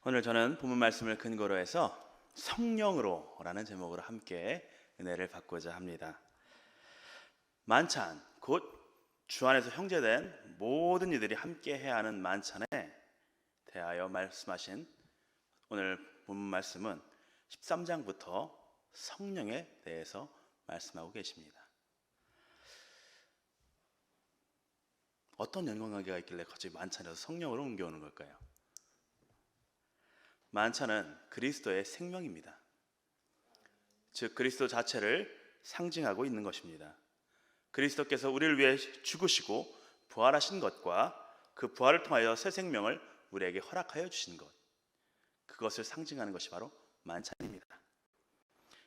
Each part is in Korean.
오늘 저는 본문 말씀을 근거로 해서 성령으로라는 제목으로 함께 은혜를 받고자 합니다. 만찬, 곧 주 안에서 형제된 모든 이들이 함께 해야 하는 만찬에 대하여 말씀하신 오늘 본문 말씀은 13장부터 성령에 대해서 말씀하고 계십니다. 어떤 연관관계가 있길래 갑자기 만찬에서 성령으로 옮겨오는 걸까요? 만찬은 그리스도의 생명입니다. 즉 그리스도 자체를 상징하고 있는 것입니다. 그리스도께서 우리를 위해 죽으시고 부활하신 것과 그 부활을 통하여 새 생명을 우리에게 허락하여 주신 것, 그것을 상징하는 것이 바로 만찬입니다.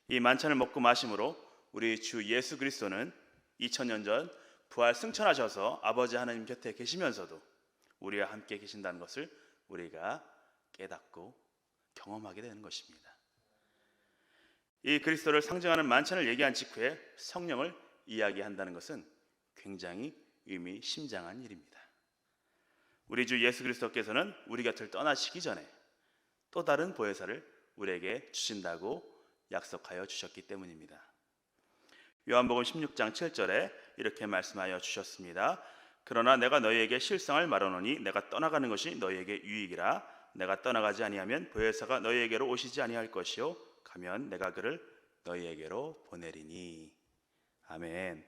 이 만찬을 먹고 마심으로 우리 주 예수 그리스도는 2000년 전 부활 승천하셔서 아버지 하나님 곁에 계시면서도 우리와 함께 계신다는 것을 우리가 깨닫고 경험하게 되는 것입니다. 이 그리스도를 상징하는 만찬을 얘기한 직후에 성령을 이야기한다는 것은 굉장히 의미심장한 일입니다. 우리 주 예수 그리스도께서는 우리 곁을 떠나시기 전에 또 다른 보혜사를 우리에게 주신다고 약속하여 주셨기 때문입니다. 요한복음 16장 7절에 이렇게 말씀하여 주셨습니다. 그러나 내가 너희에게 실상을 말하노니 내가 떠나가는 것이 너희에게 유익이라. 내가 떠나가지 아니하면 보혜사가 너희에게로 오시지 아니할 것이요 가면 내가 그를 너희에게로 보내리니. 아멘.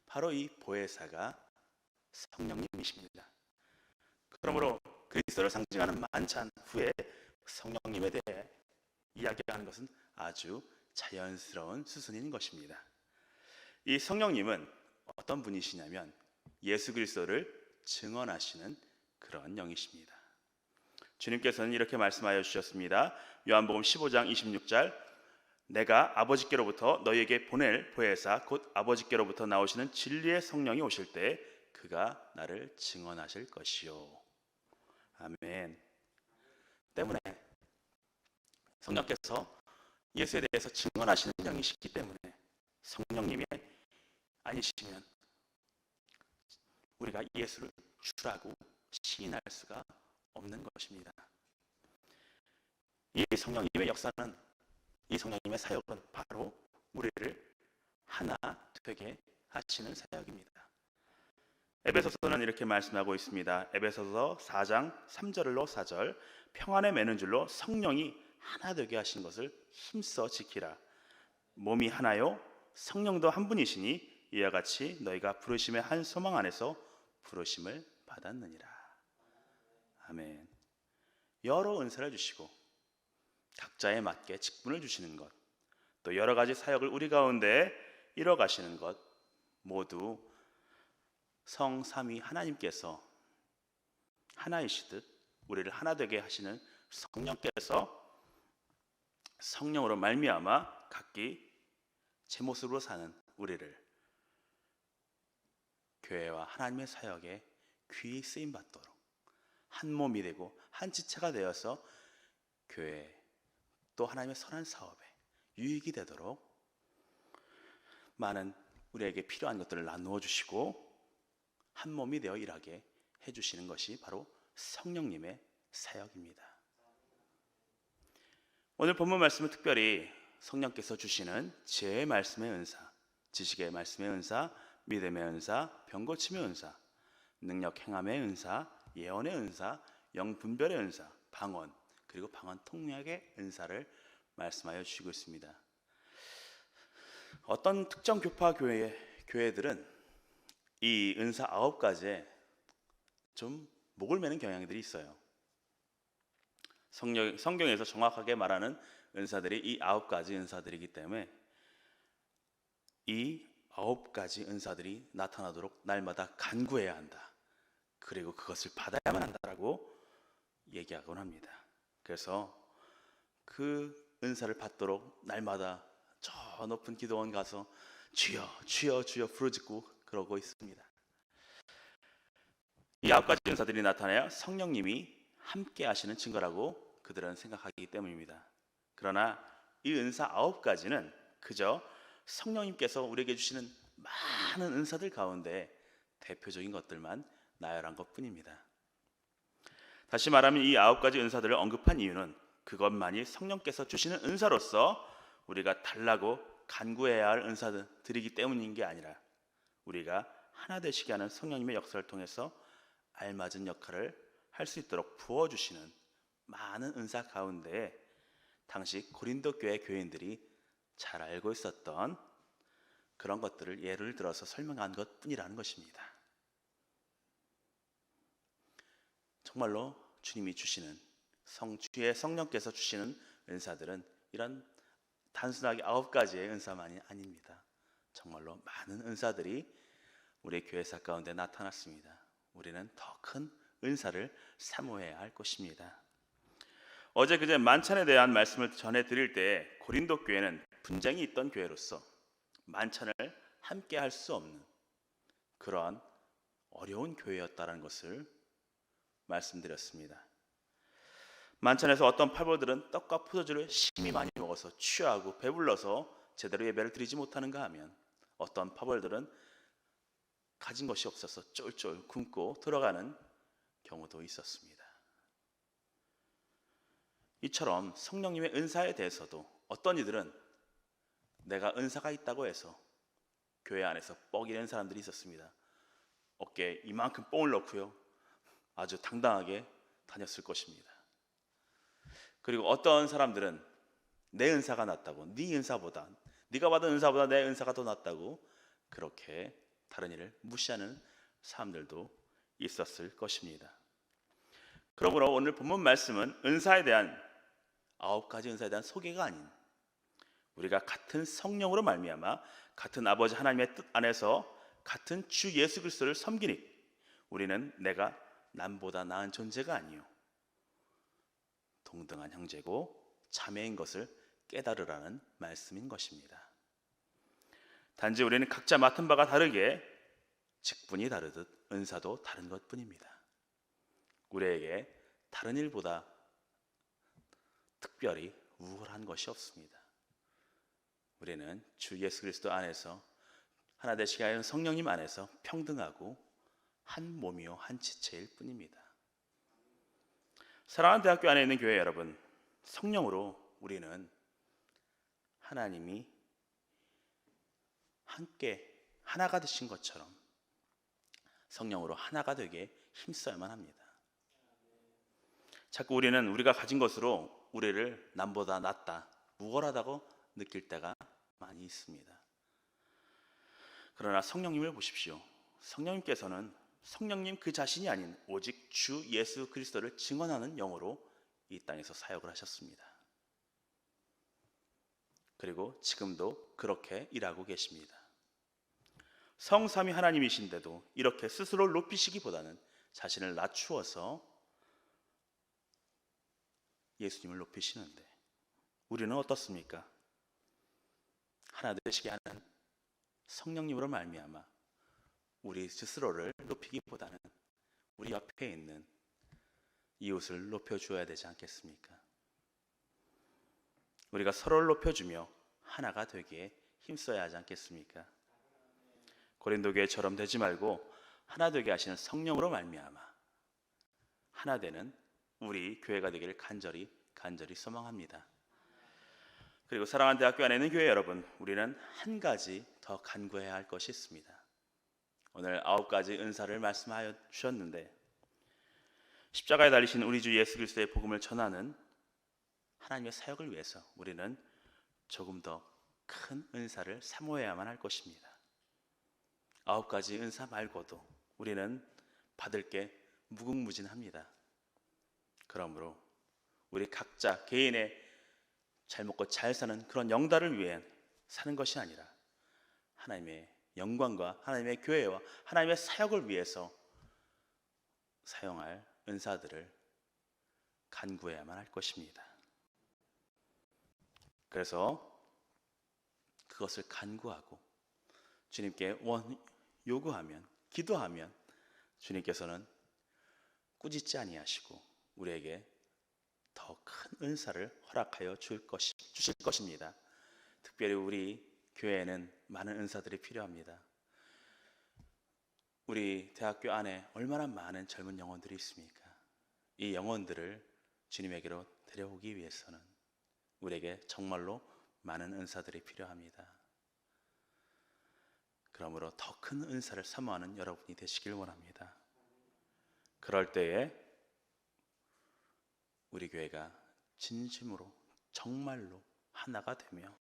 바로 이 보혜사가 성령님이십니다. 그러므로 그리스도를 상징하는 만찬 후에 성령님에 대해 이야기하는 것은 아주 자연스러운 수순인 것입니다. 이 성령님은 어떤 분이시냐면 예수 그리스도를 증언하시는 그런 영이십니다. 주님께서는 이렇게 말씀하여 주셨습니다. 요한복음 15장 26절, 내가 아버지께로부터 너희에게 보낼 보혜사 곧 아버지께로부터 나오시는 진리의 성령이 오실 때 그가 나를 증언하실 것이요. 아멘. 때문에 성령께서 예수에 대해서 증언하시는 영이시기 때문에 성령님이 아니시면 우리가 예수를 주라고 시인할 수가 없는 것입니다. 이 성령님의 역사는, 이 성령님의 사역은 바로 우리를 하나 되게 하시는 사역입니다. 에베소서는 이렇게 말씀하고 있습니다. 에베소서 4장 3절로 4절, 평안에 매는 줄로 성령이 하나 되게 하신 것을 힘써 지키라. 몸이 하나요 성령도 한 분이시니 이와 같이 너희가 부르심의 한 소망 안에서 부르심을 받았느니라. 아멘. 여러 은사를 주시고 각자에 맞게 직분을 주시는 것, 또 여러 가지 사역을 우리 가운데 이뤄 가시는 것, 모두 성삼위 하나님께서 하나이시듯 우리를 하나 되게 하시는 성령께서 성령으로 말미암아 각기 제 모습으로 사는 우리를 교회와 하나님의 사역에 귀히 쓰임 받도록 한 몸이 되고 한 지체가 되어서 교회 또 하나님의 선한 사업에 유익이 되도록 많은 우리에게 필요한 것들을 나누어 주시고 한 몸이 되어 일하게 해주시는 것이 바로 성령님의 사역입니다. 오늘 본문 말씀은 특별히 성령께서 주시는 지혜의 말씀의 은사, 지식의 말씀의 은사, 믿음의 은사, 병 고침의 은사, 능력 행함의 은사, 예언의 은사, 영 분별의 은사, 방언, 그리고 방언 통역의 은사를 말씀하여 주시고 있습니다. 어떤 특정 교파 교회들은 이 은사 9가지에 좀 목을 매는 경향들이 있어요. 성경에서 정확하게 말하는 은사들이 이 9가지 은사들이기 때문에 이 9가지 은사들이 나타나도록 날마다 간구해야 한다. 그리고 그것을 받아야만 한다라고 얘기하곤 합니다. 그래서 그 은사를 받도록 날마다 저 높은 기도원 가서 주여 주여 주여 부르짖고 그러고 있습니다. 이 9가지 은사들이 나타나야 성령님이 함께 하시는 증거라고 그들은 생각하기 때문입니다. 그러나 이 은사 9가지는 그저 성령님께서 우리에게 주시는 많은 은사들 가운데 대표적인 것들만 나열한 것뿐입니다. 다시 말하면 이 9가지 은사들을 언급한 이유는 그것만이 성령께서 주시는 은사로서 우리가 달라고 간구해야 할 은사들이기 때문인 게 아니라 우리가 하나 되시게 하는 성령님의 역사를 통해서 알맞은 역할을 할 수 있도록 부어주시는 많은 은사 가운데 당시 고린도 교회 교인들이 잘 알고 있었던 그런 것들을 예를 들어서 설명한 것뿐이라는 것입니다. 정말로 주님이 주시는 주의 성령께서 주시는 은사들은 이런 단순하게 9가지의 은사만이 아닙니다. 정말로 많은 은사들이 우리 교회사 가운데 나타났습니다. 우리는 더 큰 은사를 사모해야 할 것입니다. 어제 그제 만찬에 대한 말씀을 전해드릴 때 고린도 교회는 분쟁이 있던 교회로서 만찬을 함께 할 수 없는 그러한 어려운 교회였다는 것을 말씀드렸습니다. 만찬에서 어떤 팔보들은 떡과 포도주를 심히 많이 먹어서 취하고 배불러서 제대로 예배를 드리지 못하는가 하면 어떤 파벌들은 가진 것이 없어서 쫄쫄 굶고 들어가는 경우도 있었습니다. 이처럼 성령님의 은사에 대해서도 어떤 이들은 내가 은사가 있다고 해서 교회 안에서 뻑이 낸 사람들이 있었습니다. 어깨에 이만큼 뽕을 넣고요, 아주 당당하게 다녔을 것입니다. 그리고 어떤 사람들은 내 은사가 낫다고, 네 은사보다, 네가 받은 은사보다 내 은사가 더 낫다고 그렇게 다른 일을 무시하는 사람들도 있었을 것입니다. 그러므로 오늘 본문 말씀은 은사에 대한 9가지 은사에 대한 소개가 아닌 우리가 같은 성령으로 말미암아 같은 아버지 하나님의 뜻 안에서 같은 주 예수 그리스도를 섬기니 우리는 내가 남보다 나은 존재가 아니요 동등한 형제고 자매인 것을 깨달으라는 말씀인 것입니다. 단지 우리는 각자 맡은 바가 다르게 직분이 다르듯 은사도 다른 것뿐입니다. 우리에게 다른 일보다 특별히 우월한 것이 없습니다. 우리는 주 예수 그리스도 안에서 하나 되시게 하는 성령님 안에서 평등하고 한 몸이요 한 지체일 뿐입니다. 사랑하는 대학교 안에 있는 교회 여러분, 성령으로 우리는 하나님이 함께 하나가 되신 것처럼 성령으로 하나가 되게 힘써야만 합니다. 자꾸 우리는 우리가 가진 것으로 우리를 남보다 낫다, 우월하다고 느낄 때가 많이 있습니다. 그러나 성령님을 보십시오. 성령님께서는 성령님 그 자신이 아닌 오직 주 예수 그리스도를 증언하는 영으로 이 땅에서 사역을 하셨습니다. 그리고 지금도 그렇게 일하고 계십니다. 성삼위 하나님이신데도 이렇게 스스로 높이시기보다는 자신을 낮추어서 예수님을 높이시는데 우리는 어떻습니까? 하나 되시게 하는 성령님으로 말미암아 우리 스스로를 높이기보다는 우리 옆에 있는 이웃을 높여주어야 되지 않겠습니까? 우리가 서로를 높여주며 하나가 되기에 힘써야 하지 않겠습니까? 고린도 교회처럼 되지 말고 하나 되게 하시는 성령으로 말미암아 하나 되는 우리 교회가 되기를 간절히 소망합니다. 그리고 사랑하는 대학교 안에 있는 교회 여러분, 우리는 한 가지 더 간구해야 할 것이 있습니다. 오늘 9가지 은사를 말씀하여 주셨는데 십자가에 달리신 우리 주 예수 그리스도의 복음을 전하는 하나님의 사역을 위해서 우리는 조금 더 큰 은사를 사모해야만 할 것입니다. 9가지 은사 말고도 우리는 받을 게 무궁무진합니다. 그러므로 우리 각자 개인의 잘 먹고 잘 사는 그런 영달을 위해 사는 것이 아니라 하나님의 영광과 하나님의 교회와 하나님의 사역을 위해서 사용할 은사들을 간구해야만 할 것입니다. 그래서 그것을 간구하고 주님께 요구하면, 기도하면 주님께서는 꾸짖지 아니하시고 우리에게 더 큰 은사를 허락하여 주실 것입니다. 특별히 우리 교회에는 많은 은사들이 필요합니다. 우리 대학교 안에 얼마나 많은 젊은 영혼들이 있습니까? 이 영혼들을 주님에게로 데려오기 위해서는 우리에게 정말로 많은 은사들이 필요합니다. 그러므로 더 큰 은사를 사모하는 여러분이 되시길 원합니다. 그럴 때에 우리 교회가 진심으로 정말로 하나가 되며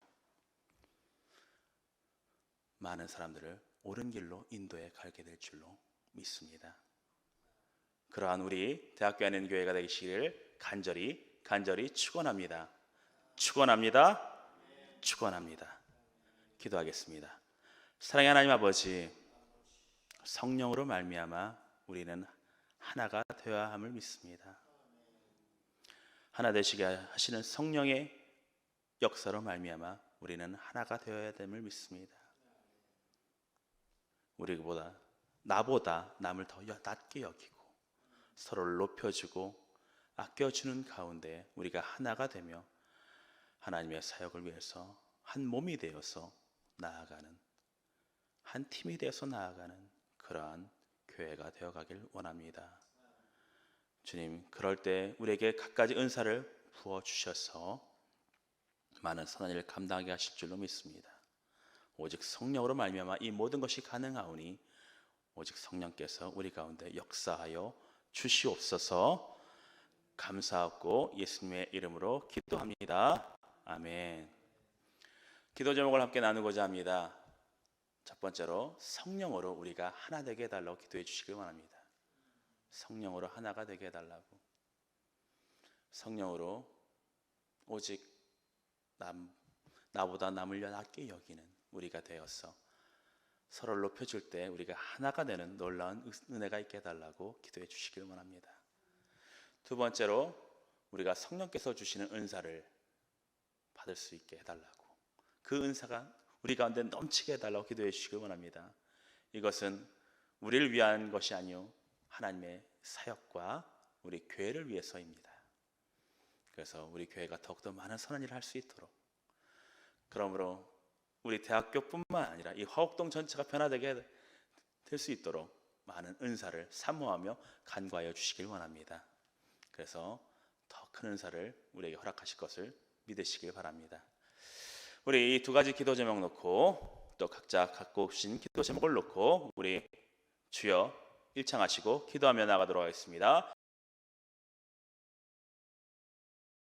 많은 사람들을 옳은 길로 인도해 가게 될 줄로 믿습니다. 그러한 우리 대학교 안에 있는 교회가 되시기를 간절히 축원합니다. 축원합니다. 축원합니다. 기도하겠습니다. 사랑의 하나님 아버지, 성령으로 말미암아 우리는 하나가 되어야 함을 믿습니다. 하나 되시게 하시는 성령의 역사로 말미암아 우리는 하나가 되어야 됨을 믿습니다. 나보다 남을 더 낮게 여기고 서로를 높여주고 아껴주는 가운데 우리가 하나가 되며 하나님의 사역을 위해서 한 몸이 되어서 나아가는, 한 팀이 되어서 나아가는 그러한 교회가 되어가길 원합니다. 주님, 그럴 때 우리에게 갖가지 은사를 부어주셔서 많은 선한 일을 감당하게 하실 줄로 믿습니다. 오직 성령으로 말미암아 이 모든 것이 가능하오니 오직 성령께서 우리 가운데 역사하여 주시옵소서. 감사하고 예수님의 이름으로 기도합니다. 아멘. 기도 제목을 함께 나누고자 합니다. 첫 번째로 성령으로 우리가 하나 되게 해달라고 기도해 주시길 원합니다. 성령으로 하나가 되게 해달라고. 성령으로 오직 나보다 남을 낮게 여기는 우리가 되어서 서로를 높여줄 때 우리가 하나가 되는 놀라운 은혜가 있게 해달라고 기도해 주시길 원합니다. 두 번째로 우리가 성령께서 주시는 은사를 받을 수 있게 해달라고, 그 은사가 우리 가운데 넘치게 해달라고 기도해 주시길 원합니다. 이것은 우리를 위한 것이 아니요 하나님의 사역과 우리 교회를 위해서입니다. 그래서 우리 교회가 더욱더 많은 선한 일을 할 수 있도록, 그러므로 우리 대학교뿐만 아니라 이 화곡동 전체가 변화되게 될 수 있도록 많은 은사를 사모하며 간구하여 주시길 원합니다. 그래서 더 큰 은사를 우리에게 허락하실 것을 믿으시길 바랍니다. 우리 이 두 가지 기도 제목 놓고 또 각자 갖고 오신 기도 제목을 놓고 우리 주여 일창하시고 기도하며 나가도록 하겠습니다.